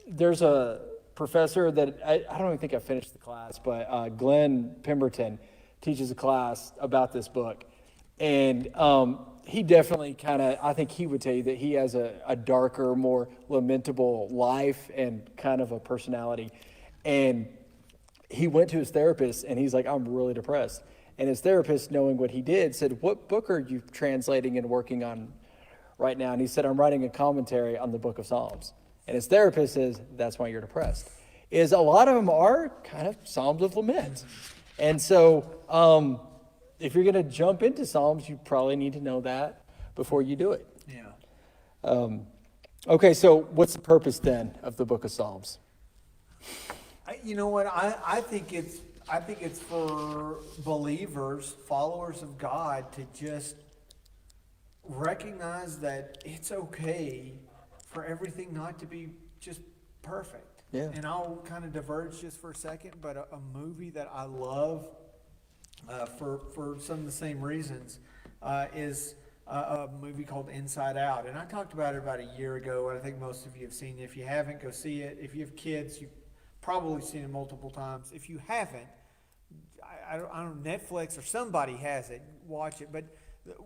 Speaker 1: there's a professor that I don't even think I finished the class, but Glenn Pemberton teaches a class about this book, and he definitely I think he would tell you that he has a darker, more lamentable life and kind of a personality. And he went to his therapist and he's like, I'm really depressed. And his therapist, knowing what he did, said, what book are you translating and working on right now? And he said, I'm writing a commentary on the book of Psalms. And his therapist says, that's why you're depressed. Is a lot of them are kind of Psalms of lament. And so if you're going to jump into Psalms, you probably need to know that before you do it.
Speaker 2: Yeah.
Speaker 1: Okay, so what's the purpose then of the book of Psalms?
Speaker 2: You know what? I think it's for believers, followers of God, to just recognize that it's okay for everything not to be just perfect.
Speaker 1: Yeah.
Speaker 2: And I'll kind of diverge just for a second, but a movie that I love for some of the same reasons is a movie called Inside Out. And I talked about it about a year ago, and I think most of you have seen it. If you haven't, go see it. If you have kids, you've probably seen it multiple times. If you haven't, I don't know, Netflix or somebody has it, watch it. But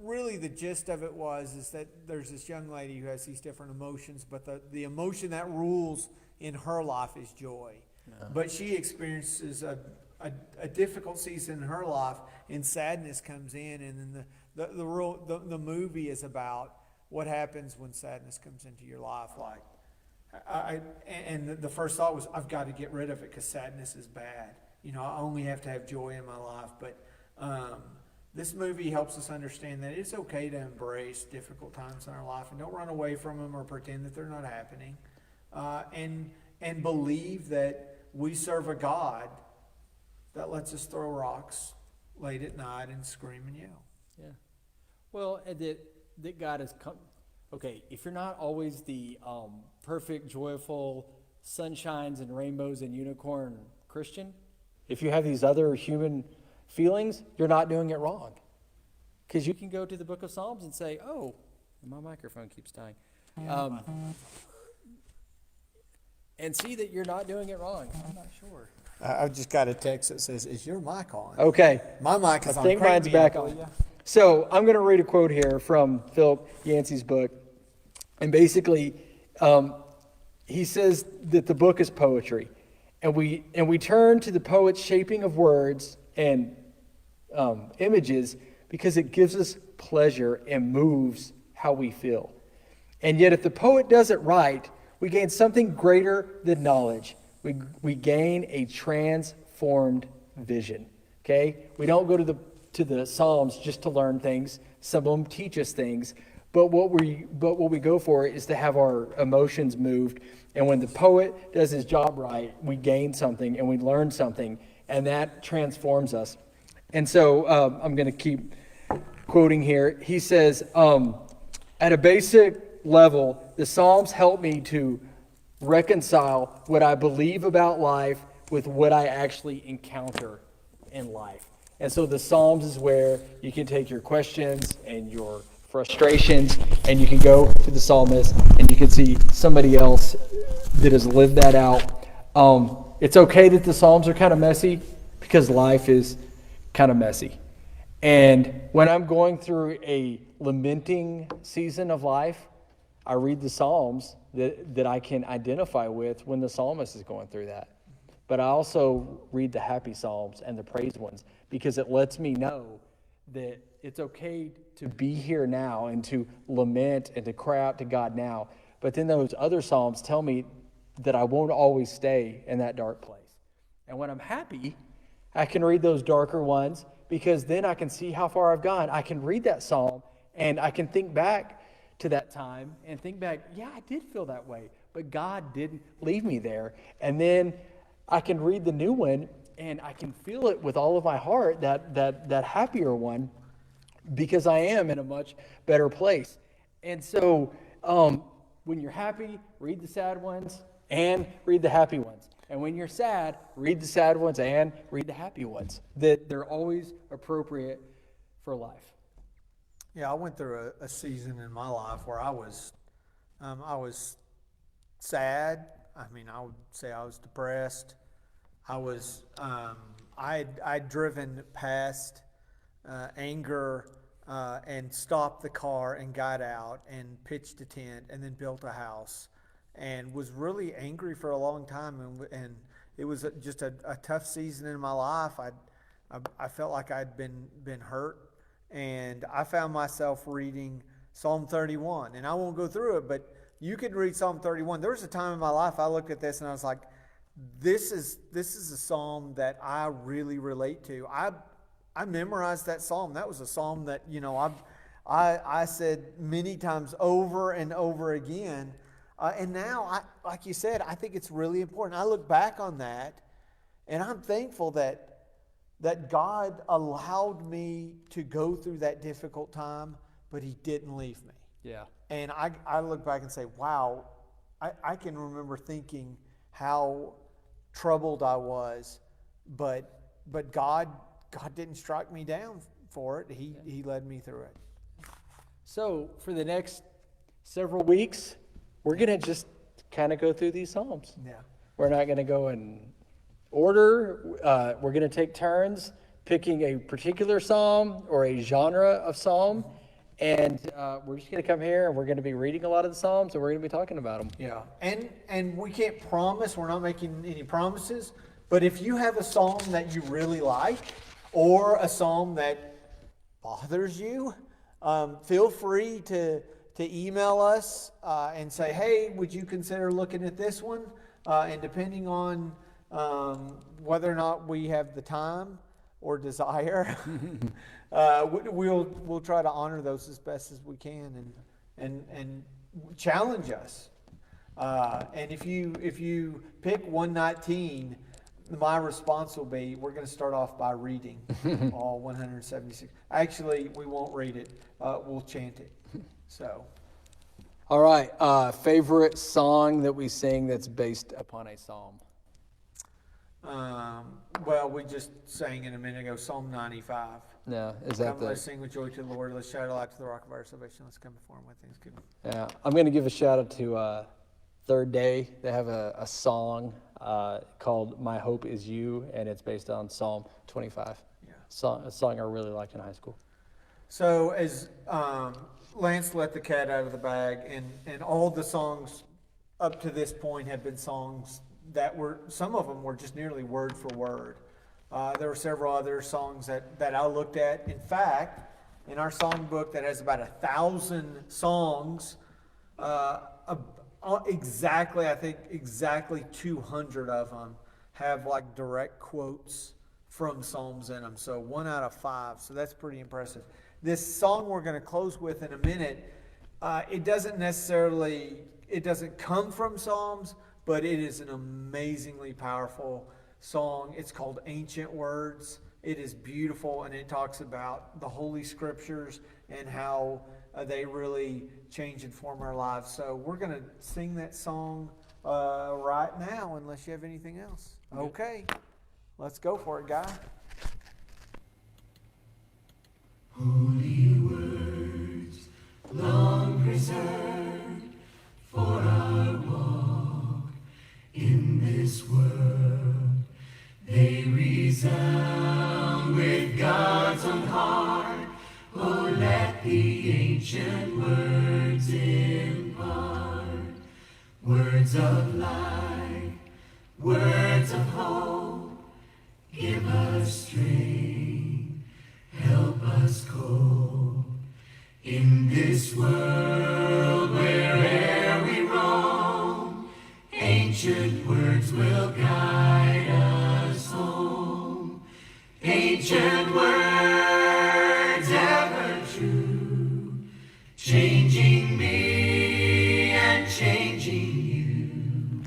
Speaker 2: really the gist of it is that there's this young lady who has these different emotions, but the emotion that rules in her life is joy. Yeah. But she experiences a difficult season in her life, and sadness comes in, and then the movie is about what happens when sadness comes into your life. Like, and the first thought was, I've got to get rid of it because sadness is bad. You know, I only have to have joy in my life. But this movie helps us understand that it's okay to embrace difficult times in our life and don't run away from them or pretend that they're not happening. And believe that we serve a God that lets us throw rocks late at night and scream and yell.
Speaker 1: Yeah. Well, that God has come. Okay, if you're not always the perfect, joyful, sunshines and rainbows and unicorn Christian, if you have these other human feelings, you're not doing it wrong. Because you can go to the book of Psalms and say, oh, my microphone keeps dying. And see that you're not doing it wrong. I'm not sure.
Speaker 2: I've just got a text that says, is your mic on?
Speaker 1: Okay.
Speaker 2: My mic is on.
Speaker 1: I think mine's back on. So I'm going to read a quote here from Philip Yancey's book. And basically, he says that the book is poetry. And we turn to the poet's shaping of words and images because it gives us pleasure and moves how we feel. And yet if the poet does it right, we gain something greater than knowledge. We gain a transformed vision. Okay? We don't go to the Psalms just to learn things. Some of them teach us things. But what we go for is to have our emotions moved. And when the poet does his job right, we gain something and we learn something, and that transforms us. And so I'm going to keep quoting here. He says, at a basic level, the Psalms help me to reconcile what I believe about life with what I actually encounter in life. And so the Psalms is where you can take your questions and your frustrations, and you can go to the psalmist and you can see somebody else that has lived that out. It's okay that the Psalms are kind of messy because life is kind of messy. And when I'm going through a lamenting season of life, I read the Psalms that I can identify with when the psalmist is going through that. But I also read the happy Psalms and the praise ones because it lets me know that it's okay to be here now and to lament and to cry out to God now. But then those other Psalms tell me that I won't always stay in that dark place. And when I'm happy, I can read those darker ones because then I can see how far I've gone. I can read that Psalm and I can think back to that time and think back, yeah, I did feel that way, but God didn't leave me there. And then I can read the new one and I can feel it with all of my heart, that happier one, because I am in a much better place. And so when you're happy, read the sad ones and read the happy ones. And when you're sad, read the sad ones and read the happy ones. That they're always appropriate for life.
Speaker 2: Yeah, I went through a season in my life where I was sad. I mean, I would say I was depressed. I was, I'd driven past anger and stopped the car and got out and pitched a tent and then built a house and was really angry for a long time. And it was just a tough season in my life. I felt like I'd been hurt. And I found myself reading Psalm 31. And I won't go through it, but you could read Psalm 31. There was a time in my life I looked at this and I was like, this is a psalm that I really relate to. I memorized that psalm. That was a psalm that, I said many times over and over again. And now, like you said, I think it's really important. I look back on that, and I'm thankful that God allowed me to go through that difficult time, but He didn't leave me.
Speaker 1: Yeah.
Speaker 2: And I look back and say, wow, I can remember thinking how troubled I was, but God didn't strike me down for it. He led me through it.
Speaker 1: So for the next several weeks, we're going to just kind of go through these Psalms.
Speaker 2: Yeah.
Speaker 1: We're not going to go in order. We're going to take turns picking a particular psalm or a genre of psalm. And we're just going to come here and we're going to be reading a lot of the Psalms and we're going to be talking about them.
Speaker 2: Yeah. And we can't promise, we're not making any promises, but if you have a psalm that you really like or a psalm that bothers you, feel free to email us and say, hey, would you consider looking at this one? And depending on whether or not we have the time or desire, we'll try to honor those as best as we can and challenge us. And if you pick 119, my response will be, we're going to start off by reading all 176. Actually, we won't read it. We'll chant it. So.
Speaker 1: All right. Favorite song that we sing that's based upon a psalm?
Speaker 2: Well, we just sang in a minute ago, Psalm 95.
Speaker 1: No, is that
Speaker 2: Come, let's sing with joy to the Lord. Let's shout aloud to the rock of our salvation. Let's come before Him with thanksgiving.
Speaker 1: Yeah, I'm going to give a shout out to Third Day. They have a song called "My Hope Is You," and it's based on Psalm 25.
Speaker 2: Yeah.
Speaker 1: A song I really liked in high school.
Speaker 2: So as Lance let the cat out of the bag, and all the songs up to this point have been songs that some of them were just nearly word for word. There were several other songs that I looked at. In fact, in our songbook that has about 1,000 songs, exactly 200 of them have like direct quotes from Psalms in them. So 1 out of 5. So that's pretty impressive. This song we're going to close with in a minute, it doesn't come from Psalms, but it is an amazingly powerful song. It's called Ancient Words. It is beautiful, and it talks about the Holy Scriptures and how they really change and form our lives. So we're going to sing that song right now, unless you have anything else. Okay, let's go for it, guy.
Speaker 3: Holy words, long preserved for our walk in this world, they resound with God's own heart. Oh, let the ancient words impart words of life, words of hope. Give us strength, help us cope in this world where'er we roam. Ancient words will guide us home. Ancient words ever true, changing me and changing you.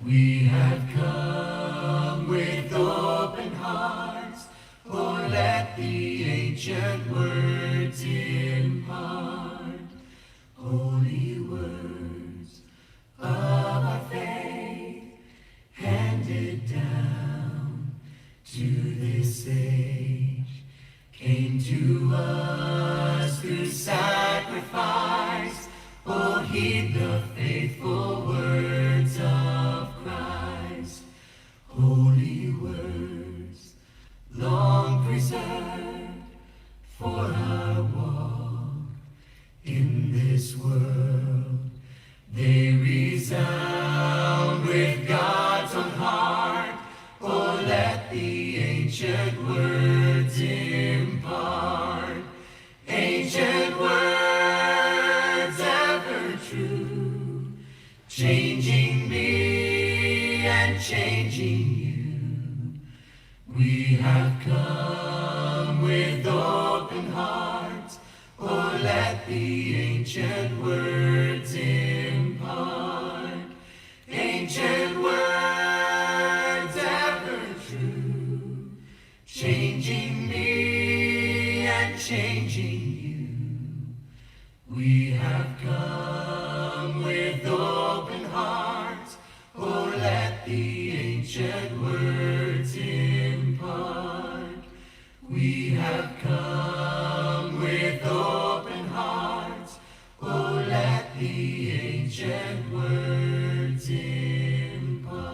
Speaker 3: We have come with open hearts. Oh, let the ancient words impart holy words of our faith, handed down to this age, came to us through sacrifice. Oh, heed the faithful words of Christ. Holy words, long preserved for our walk in this world. They resound with God's own heart. Oh, let the ancient words impart. Ancient words ever true, changing me and changing you. We have come let the ancient words impart. Ancient words ever true, changing me and changing you. We have come with open hearts. Oh, let the ancient words impart. We have come with open hearts. Oh, let the ancient words impart.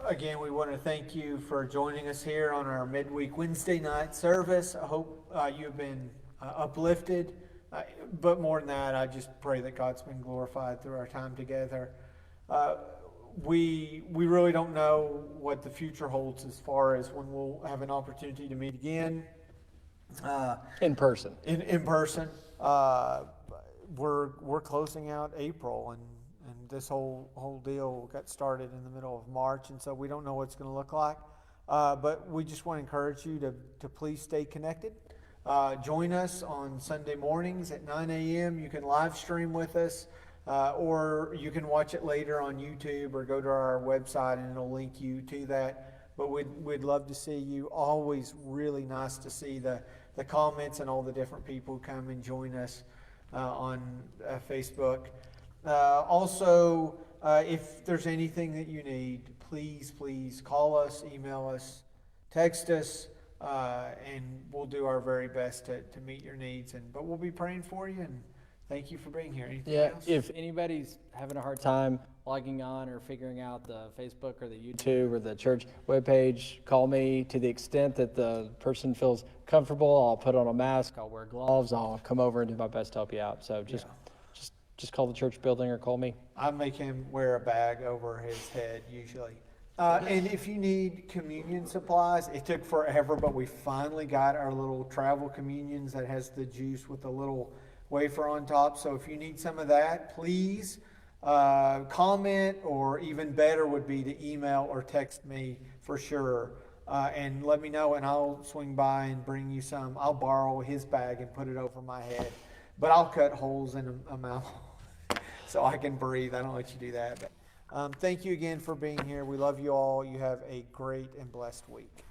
Speaker 2: Again, we want to thank you for joining us here on our midweek Wednesday night service. I hope you've been uplifted. But more than that, I just pray that God's been glorified through our time together. We really don't know what the future holds as far as when we'll have an opportunity to meet again.
Speaker 1: In person.
Speaker 2: In person. We're closing out April, and this whole deal got started in the middle of March, and so we don't know what it's going to look like. But we just want to encourage you to please stay connected. Join us on Sunday mornings at 9 a.m. You can live stream with us, or you can watch it later on YouTube or go to our website and it'll link you to that. But we'd love to see you. Always really nice to see the comments and all the different people who come and join us on Facebook. Also, if there's anything that you need, please call us, email us, text us. And we'll do our very best to meet your needs. But we'll be praying for you, and thank you for being here. Anything else?
Speaker 1: If anybody's having a hard time logging on or figuring out the Facebook or the YouTube or the church webpage, call me. To the extent that the person feels comfortable, I'll put on a mask, I'll wear gloves, I'll come over and do my best to help you out. So just call the church building or call me.
Speaker 2: I make him wear a bag over his head usually. And if you need communion supplies, it took forever, but we finally got our little travel communions that has the juice with the little wafer on top. So if you need some of that, please comment, or even better would be to email or text me for sure. And let me know, and I'll swing by and bring you some. I'll borrow his bag and put it over my head, but I'll cut holes in a mouth so I can breathe. I don't let you do that. But thank you again for being here. We love you all. You have a great and blessed week.